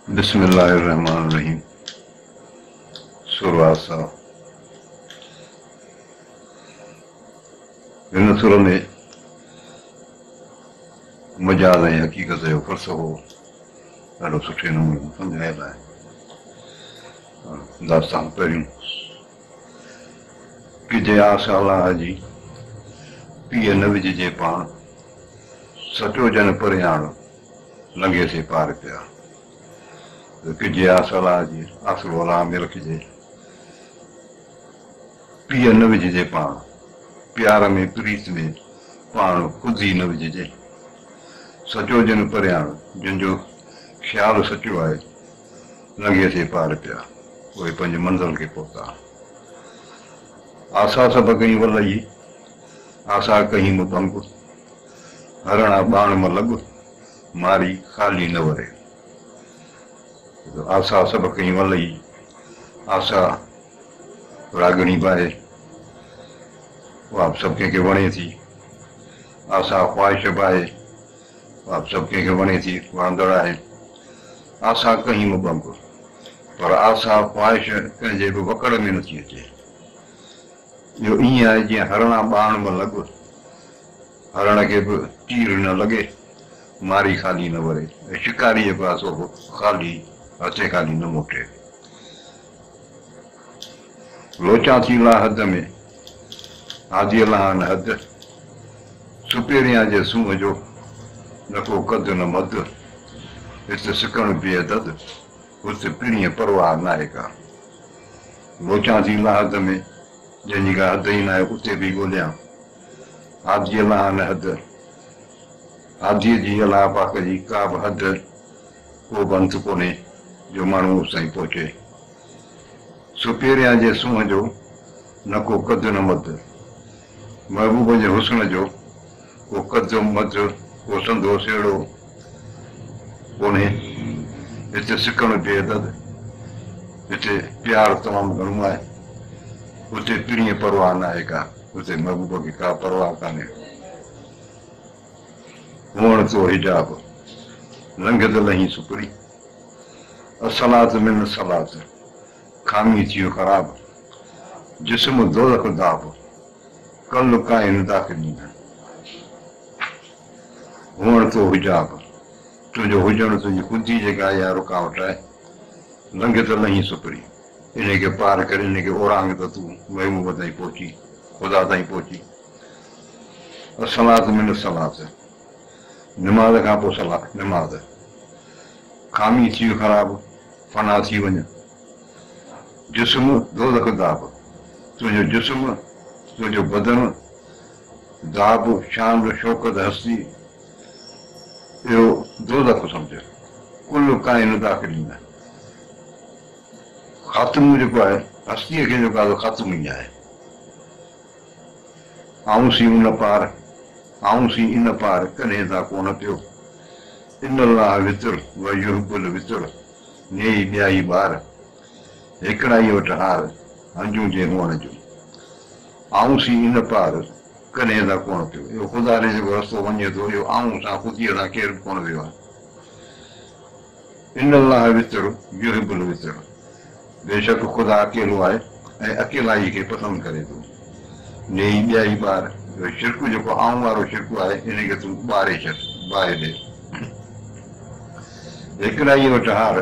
बिस्मिल्लाहिर्रहमानिर्रहीम। सुरवासा। हिन सुर में मजाज़ ऐं हक़ीक़त जो फ़लसफ़ो ॾाढो सुठे नमूने सम्झायल आहे। दास्तान पहिरियों कि जे आसा अलाह जी पीअ न विझिजे पाण, सचो जन परियाण लंघे से पार पिया। कि जे आसा अलाह जी आसरो अलाह में रखिजे, पीअ न विझिजे पाण, प्यार में प्रीत में पाण खुद ही न विझिजे। सचो जन परियाण जंहिंजो ख़्यालु सचो आहे, लंघे से पार पिया, उहे पंहिंजे मंज़िल खे पहुता। आसा सभु कई वलई, आसा कहीं मुभंग, हरणा बाण में लॻ, मारी ख़ाली न वरे। आसा सभु कई वलई, आसा रागणी बाहे, उहा सभु कंहिंखे वणे थी। आसा ख़्वाहिश बाहे, उहा सभु कंहिंखे वणे थी, वणंदड़ आहे। आसा कहीं मुभंग, पर आसा ख़्वाहिश कंहिंजे बि वकड़ में नथी अचे। इहो ईअं आहे जीअं हरणा बाण में लॻ, हरण खे बि तीर न लॻे, मारी ख़ाली न वरे। ऐं शिकारी जे पास ख़ाली हथे ख़ाली न मोटे। लोचा थी ला हद में, आदि अलाह न हद, सुपेरियां जे सूंहं जो न को कद न मद। हिते सिकण बेअदद, हुते पीड़ीअ परवाह नाहे का। लोचा थी ला हद में, जंहिंजी का हद ई न आहे उते बि ॻोल्हियां। आदि अलाह न हद, आदीअ जी अलाह पाक जी का बि हद को बि अंत कोन्हे जो माण्हू उस ताईं पहुचे। सुपेरियां जे सूंहं जो न को कद न मद, महबूब जे हुस्न जो को कद मद को संदोस अहिड़ो कोन्हे। हिते सिकण बेअदद, हिते प्यार तमामु घणो आहे, हुते पीड़ीअ परवाह न आहे का, हुते महबूब खे का परवाह कान्हे। हुअण तो हिजाब, लंघद लही सुपरी, असलात मिन सलात, खामी थियो ख़राब, जिस्म दोज़ख दाब, कल काइन दाख़िलीन। हुअण तो हिजाब, तुंहिंजो हुजण तुंहिंजी ख़ुदी जेका आहे रुकावट आहे। लंघद लही सुपरी, इनखे पार करे, इनखे ओरांग त तूं महबूब ताईं पहुची, ख़ुदा ताईं पहुची। असलात मिन सलात, निमाज़ खां पोइ सलाह निमाज़, खामी थी ख़राब, फना थी वञ। जिस्म दोज़ख दाब, तुंहिंजो जिस्म तुंहिंजो बदन दाब, शान शौक़त हस्ती, इहो दोज़ख सम्झ। कुल काइन दाख़िलीन, ख़ात्मो जेको आहे हस्तीअ खे जेको आहे ख़ात्मो ई आहे। आऊं सी उन पार, आऊं सी इन पार कॾहिं था कोन पियो। इन अलाह वितर व युहिब्बुल वितर, नेई ॿियाई ॿार, हिकिड़ा ई वटि हार हंजूं जे हुअण जो। आऊं सी इन पार कॾहिं था कोन पियो। इहो ख़ुदा ॾे जेको रस्तो वञे थो, इहो आऊं सां ख़ुदीअ सां केरु बि कोन वियो आहे। इन अलाह वितर युहिब्बुल वितर, बेशक ख़ुदा अकेलो आहे ऐं अकेलाई खे पसंदि करे थो। नेई ॿियाई ॿार, शिरक जेको आऊं वारो शिरक आहे, इनखे तूं ॿारे छॾ, बाहि ॾे। हिकिड़ा ई वटि हार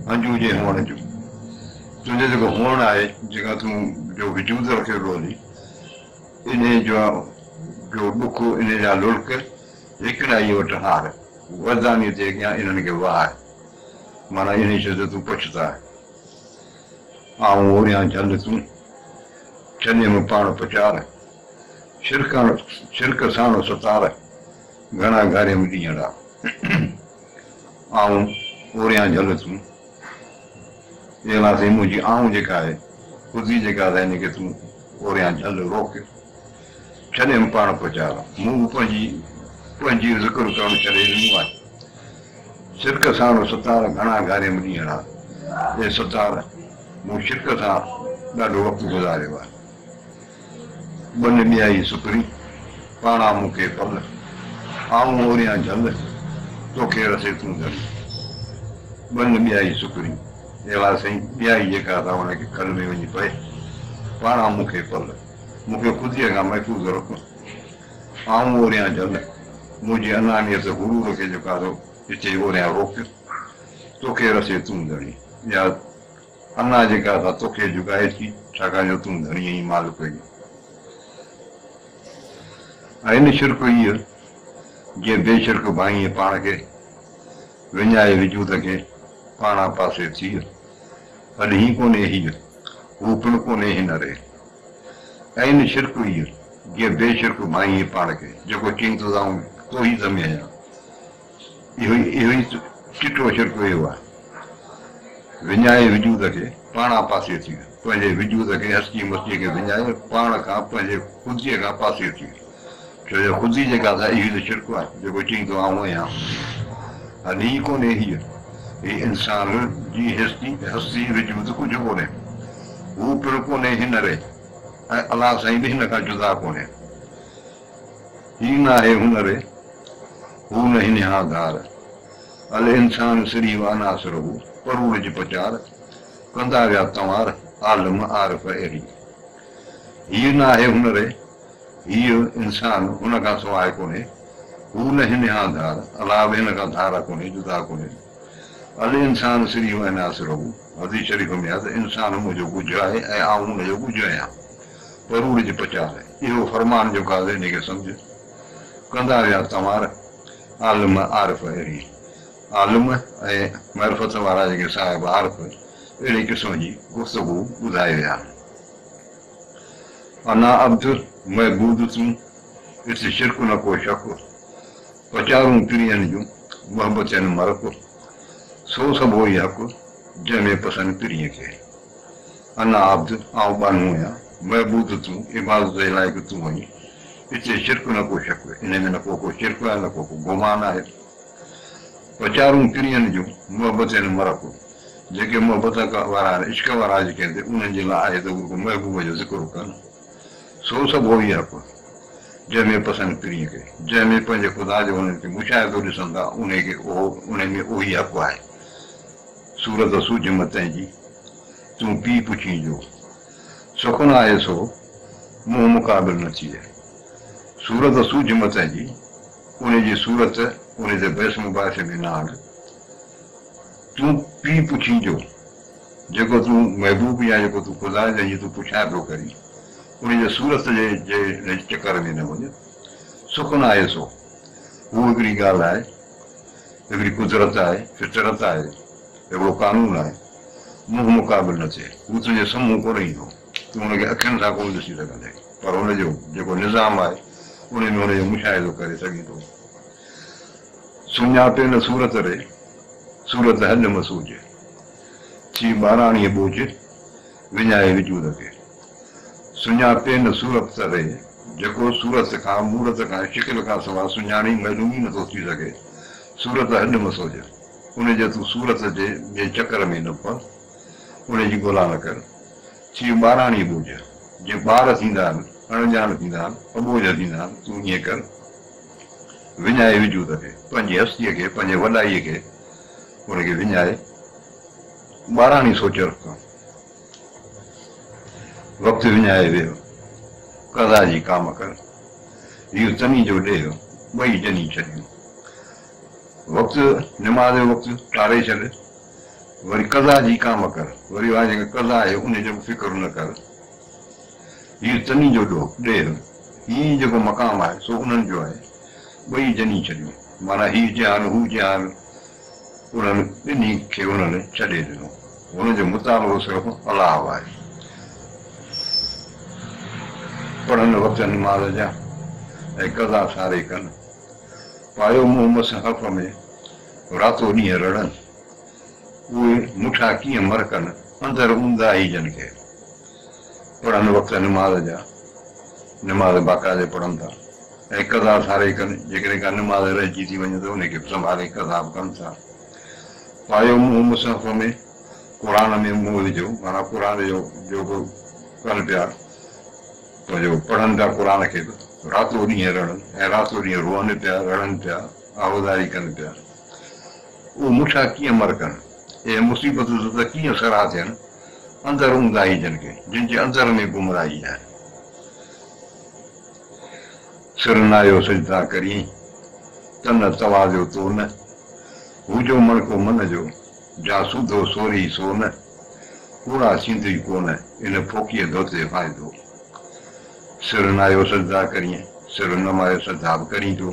हंजू जे हुअण जो, तुंहिंजो जेको हुअण आहे, जेका तूं जो वजूद रखे रोली, इन जो ॾुख, इन जा लुड़क, हिकिड़ा ई वटि हार, वरदानी ते अॻियां इन्हनि खे वार, माना इन शइ तूं पछता। आऊं ओरियां झल तूं, छॾे में पाण पचार, शिरक साणो सतार, घणा घारे में ॾींहड़ा। आऊं ओरियां झल तूं, इहे मुंहिंजी आऊं जेका आहे ख़ुदी जेका आहे, इनखे तूं ओरियां झल रोक, छॾे में पाण पचार। मूं पंहिंजी ज़िक्र करणु छॾे ॾिनो आहे। शिरक साणो सतार, घणा घारे में ॾींहड़ा। हे सतार, मूं शिरक सां ॾाढो वक़्तु गुज़ारियो आहे। बन ॿियाई सुपरी, पाणा मूंखे पल, आऊं ओरियां झल, तोखे रसे तूं झल। बंद ॿियाई सुकरी अहिड़ा साईं ॿियाई जेका अथव हुनखे कल में वञी पए पाण मूंखे पल मूंखे ख़ुदीअ खां महफ़ूज़ रख आऊं ओरियां जल मुंहिंजी अनानियत गुरूर खे जेका अथव हिते ओरियां रोक तोखे रसे तूं धणी या अना जेका अथव तोखे जुगाए थी छाकाणि जो तूं धणी आहीं मालिक जी ऐं इन शिरक इहो जीअं बेशिरक भाईअ पाण खे विञाए विजूद खे पाणा पासे थी अॼु ही कोन्हे हीअ हू पिणु कोन्हे हिन रे ऐं इन शिरक इहो जीअं बेशिरक भाईअ पाण खे जेको चईंदो आऊं तो ई ज़मी आहियां इहो ई चिटो शिरक इहो आहे विञाए विजूद खे पाणा पासे थी पंहिंजे विजूद खे हस्ती मस्तीअ खे विञाए पाण खां पंहिंजे ख़ुदीअ खां पासे थी छो जो ख़ुदी जेका आहे इहो त शिरक आहे जेको चईंदो आऊं आहियां अॼु ही कोन्हे हीअ ही इंसान जी हस्ती विजूद कुझु कोन्हे हू पिणु कोन्हे हिन रे ऐं अलाह साईं बि हिन खां जुदा कोन्हे ही न आहे हुन रे हू न हिन धार अल इंसान सिरी अनासर हू परूर जी प्रचार कंदा विया तवार आलम आरफ अहिड़ी हीअ न आहे हुन रे हीअ इंसान हुन खां सवाइ कोन्हे हू न हिन धार अलाह बि हिन खां धारा कोन्हे जुदा कोन्हे अल इंसान सिरी अनासर हू हदीस शरीफ़ में आहे त इंसान मुंहिंजो कुझु आहे ऐं आऊं हुनजो कुझु आहियां परूर जी प्रचार इहो फरमान जो ॻाल्हि हिनखे सम्झ कंदा विया तवार आलम आरफ अहिड़ी आलम ऐं मरफ़त वारा जेके साहिब आरफ अहिड़े क़िस्म जी गुफ़्तगू ॿुधाए विया अना अब्द महबूद तूं इते शिरक न को शक पचारूं पिरियनि जूं मोहबत आहिनि मरक सो सभु उहो ई हक़ जंहिंमें पसंदि पिरीअ खे अना अब्द आऊं बानू आहियां महबूद तूं इबादत जे लाइक़ु तूं वञी हिते शिरक न को शक इन में न को शिरक आहे न को गुमान आहे पचारूं पिरियनि जूं मोहबत आहिनि मरक जेके मोहबत वारा आहिनि इश्क वारा जेके आहिनि उन्हनि जे लाइ आहे त उहो महबूब जो ज़िक्र कनि सो सभु उहो ई हक़ जंहिंमें पसंदि पिरीअ खे जंहिंमें पंहिंजे ख़ुदा जो उन्हनि खे मुशाहिदो ॾिसंदा उनखे उन में उहो ई हक़ आहे सूरत सूज मते जी तूं पीउ पुछी जो सुखन आहे सो मुंहुं मुक़ाबिल न थिए सूरत सूज मते जी उनजी सूरत उन जे बहस मुबाहिसे में न आणे तूं पीउ पुछी जो जेको तूं महबूब या जेको तूं ख़ुदा जंहिंजी तूं पुछाए पियो करी उनजे सूरत जे चकर में न वञे सुख न आहे सो हू हिकिड़ी ॻाल्हि आहे हिकिड़ी कुदरत आहे फितरत आहे हिकिड़ो कानून आहे मुंहुं मुक़ाबिल न थिए हू तुंहिंजे साम्हूं कोन ईंदो तूं हुनखे अखियुनि सां कोन ॾिसी सघंदे पर हुनजो जेको निज़ाम आहे उन में हुनजो मुशाहिदो करे सघे थो सुञापे न सूरत रे सूरत हल मसूज थी ॿाराणीअ बोझ विञाए विजूद खे सुञापे न सूरत रे जेको सूरत खां मूरत खां शिकिल खां सवाइ सुञाणी मालूम ई नथो थी सघे सूरत हल मसूज उनजे तूं सूरत जे चकर में न पड़ उनजी ॻोल्हा न कर थी ॿाराणी बोझ जे ॿार थींदा आहिनि अणॼाण थींदा आहिनि अबोझ थींदा आहिनि तूं ईअं कर विञाए विजूद खे पंहिंजी हस्तीअ खे पंहिंजे वॾाईअ खे उनखे विञाए ॿाराणी सोच रख वक़्तु विञाए वियो कदा जी काम कर इहो तनी जो ॾेह ॿई जनी छॾियूं वक़्तु निमाज़ जो वक़्तु टारे छॾ वरी कदा जी काम कर वरी उहा जेका कदा आहे उनजो फिक्र न कर इहो तनी जो ॾेह हीउ जेको मक़ाम आहे सो उन्हनि जो आहे ॿई जनी छॾियूं माना हीउ जान हू जान उन्हनि ॿिन्ही खे उन्हनि छॾे ॾिनो हुनजो मुताबिक़ो सिर्फ़ु अलाह आहे पढ़नि वक़्त निमाज़ जा ऐं कदा सारे कनि पायो मुंहुं मस हफ़ में रातो ॾींहुं रड़नि उहे मुठा कीअं मरकनि अंदरि ऊंदा ई जन खे पढ़नि वक़्त निमाज़ जा निमाज़ बाक़ाइदे पढ़नि था ऐं कदा सारे कनि जेकॾहिं का निमाज़ रहिजी थी वञे त उनखे संभाले कदा बि कनि था पायो मुंहुं मुसहफ़ में क़ुर में मुंहुं विझो माना क़ुर जो कनि पिया पंहिंजो पढ़नि था क़ुर खे बि रातो ॾींहुं रड़नि ऐं रातो ॾींहुं रोअनि पिया रड़नि पिया आवाज़ारी कनि पिया उहो मुठा कीअं मरकनि ये मुसीबतूं त कीअं सरा थियनि अंदरि हूंदा ई जिन खे जिन जे अंदरि में गुमराही आहे सिर नायो सजदा करी तन तवाज़ो तो न हुजो मणको मन जो जा सूधो सोरी सो न कूड़ा थींदी कोन इन फोकीअ धोते फ़ाइदो सिर नायो सजदा करीं सिर नमायो सजदा बि करीं थो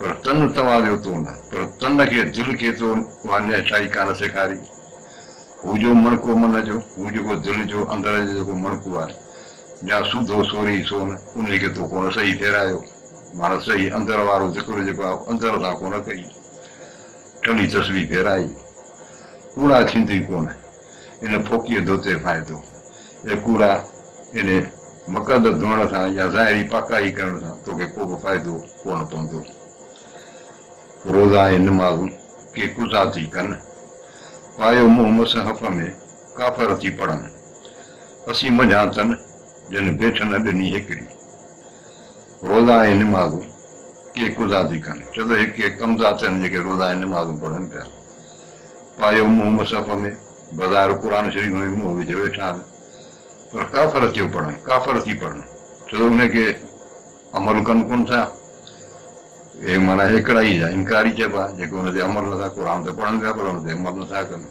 पर तन तवाज़ो तो न पर तन खे दिलि खे तो वाञ छाई कान सेखारी हुजो मणको मन जो हू जेको दिलि जो अंदरि जो जेको मणको आहे जा सूधो सोरी सो न उन खे तो कोन सही फेरायो माना सही अंदरि वारो ज़िक्र जेको आहे अंदरि सां कोन कई टली तस्वीर फेराई कूड़ा थींदी कोन इन फोकीअ धोते फ़ाइदो ए कूड़ा इन मक़द धोअण सां या ज़ाहिरी पाकाई करण सां तोखे को बि फ़ाइदो कोन पवंदो रोज़ा ऐं निमाज़ूं के कुज़ा थी कनि पायो मुंहुं मसहफ़ में काफ़र थी पढ़नि असीं मञा अथनि जिन भेट न ॾिनी हिकिड़ी रोज़ा ऐं निमाज़ूं के कुज़ा थी कनि छो त हिकु कमज़ा थियनि जेके रोज़ा ऐं निमाज़ूं पढ़नि पिया पायो मुंहुं मसहफ़ में बाज़ारि क़ुर शरीफ़ में मुंहुं विझी वेठा आहिनि पर काफ़र थियो पढ़नि काफ़र थी पढ़नि छो त उनखे अमल कनि कोन था हे माना हिकिड़ा ई इनकारी चइबा जेके हुन ते अमल नथा क़ुर त पढ़नि पिया पर हुन ते अमल नथा कनि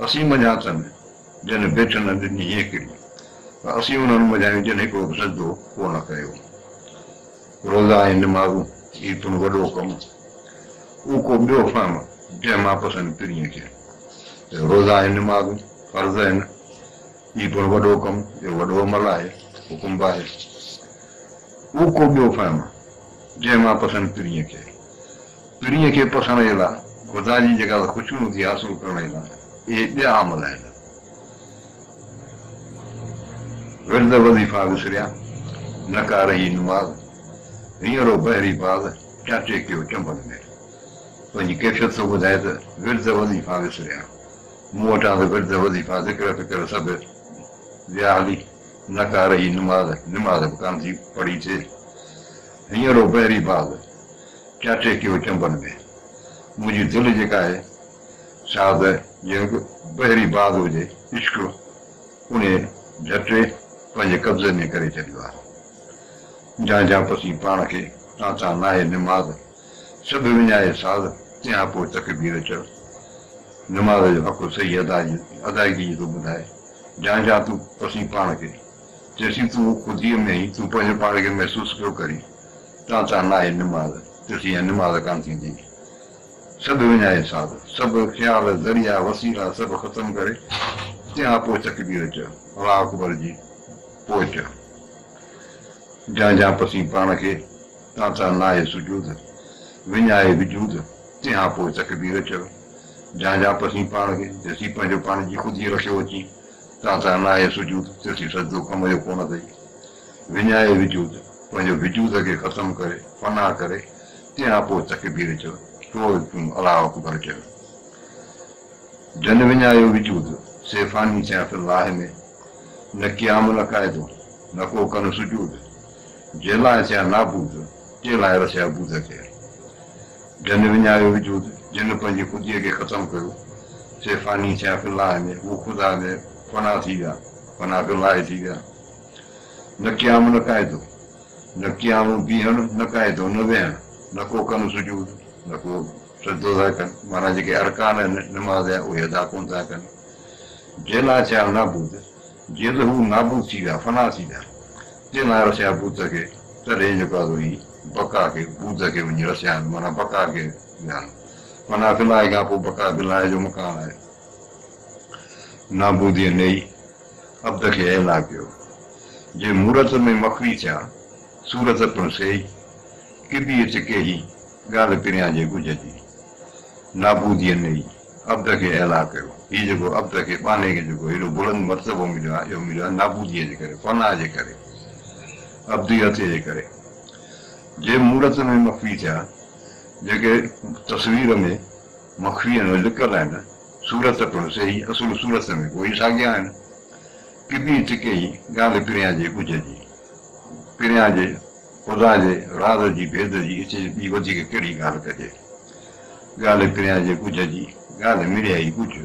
असीं मञा अथनि जिन भेट न ॾिनी हिकिड़ी पर असीं उन्हनि मञायूं जिन हिकिड़ो बि सजदो कोन कयो रोज़ा ऐं निमाज़ूं ही पिणु वॾो कमु उहो को ॿियो फहम जंहिं मां पसंदि पीढ़ीअ खे रोज़ा ऐं निमाज़ूं फ़र्ज़ आहिनि ही पिणु वॾो कमु इहो वॾो अमल आहे हुकुम आहे उहो को ॿियो फहम जंहिं मां पसंदि पीढ़ीअ खे पसंदि जे लाइ ख़ुदा जी जेका ख़ुशियूं थी हासिल करण जे लाइ इहे ॿिया अमल आहिनि विर्द वज़ीफ़ा विसरिया न का रही निमाज़ हींअरो बहिरी बाज़ चाचे कयो चंबल में पंहिंजी कैफ़ियत थो ॿुधाए त विर्द वज़ीफ़ा विसरिया मूं वटां त विर्द वज़ीफ़ा ज़िक्र फ़िक्र सभु विया हली न का रही निमाज़ बि कान थी पढ़ी थिए हींअरो बहिरी बाज़ चाचे कयो चंबल में मुंहिंजी दिलि जेका आहे शायद जीअं बहिरी बाज़ हुजे इश्क उन झटे पंहिंजे कब्ज़े में करे छॾियो आहे जा पसी पाण खे तां नाहे निमाज़ सभु विञाए साज़ तंहिंखां पोइ तकबीर चओ निमाज़ जो हक़ सही अदायगी थो ॿुधाए जा तूं पसी पाण खे चएसि तूं ख़ुदीअ में ई तूं पंहिंजे पाण खे महसूसु पियो करी तां नाहे निमाज़ तेसि निमाज़ कान थींदी सभु विञाए साज़ सभु ख़्याल ज़रिया वसीला सभु ख़तमु करे तंहिंखां पोइ तकबीर चओ अलाह अकबर जी पोइ चओ जा पसी पाण खे तां नाहे सुजूद विञाए विजूद तंहिंखां पोइ तकबीर चओ जा पसी पाण खे तेसि पंहिंजो पाण जी ख़ुदी रखियो अची तां नाहे सुजूद तेसि सजदो कम जो कोन अथई विञाए विजूद पंहिंजो विजूद खे ख़तमु करे फना करे तंहिंखां पोइ तकबीर चओ पोइ अलाह अकबर चयो जन विञायो विजूद सेफ़ानी थिया फिलाह में न क़याम न क़ाइदो न को कन सुजूद जे लाइ थिया नाबूद जे लाइ रसिया बूद खे जन विञायो विजूद जिन पंहिंजी ख़ुदीअ खे ख़तमु कयो सेफ़ानी थिया फिलाह में हू ख़ुदा में फना थी विया फना फिलाह थी विया न क़याम न क़ाइदो न क़याम बीहण न क़ाइदो न वेहण न को कन सुजूद न को सजदो था कनि माना जेके अरकान आहिनि निमाज़ जा उहे अदा कोन था कनि जे लाइ थिया नाबूद जीअं त हू नाबूद थी विया फना थी विया जे लाइ रसिया बूद खे तॾहिं जेको आहे ही बका खे बूद खे वञी रसिया आहिनि माना बका खे विया आहिनि फना फिलाए खां पोइ बका फिलाए जो मकान आहे नाबूदीअ नई अब्द खे ऐला कयो जे मूरत में मखवी थिया सूरत पिणु सही किबीअ चिके ई ॻाल्हि पिरियां जे गुज जी नाबूदीअ नई अब्द खे ऐला कयो हीउ जेको अब्द खे बाने खे जेको हेॾो बुलंद मर्तबो मिलियो आहे इहो मिलियो आहे नाबूदीअ जे करे फना जे करे अब्दियत जे करे जे मूरत में मखवी थिया जेके तस्वीर में मखवी आहिनि लिकियल आहिनि सूरत पिणु सही असुल सूरत में कोई साॻिया आहिनि किबी चिके ई ॻाल्हि पिरियां जे गुज जी पिरियां जे ख़ुदा जे राज़ जी भेद जी ॿी वधीक कहिड़ी ॻाल्हि कजे ॻाल्हि पिरियां जे गुज जी gale mire ai kuju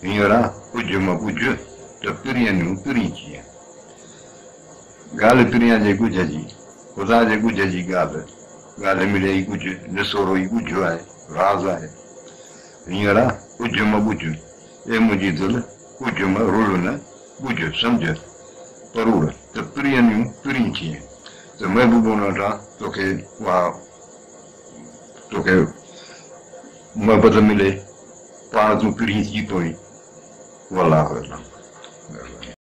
Iora kuju ma kuju to pirianu pirinchi gale pirianje kujaji kodaje kujaji gale mire ai kuju nesoro ai kuju ai raza ai Iora kuju ma kuju e mujidul kuju ma ruluna kuju samje parura to pirianu pirinchi the mebubonata toke wa toke mabadamile para tu pirinchi poi voilà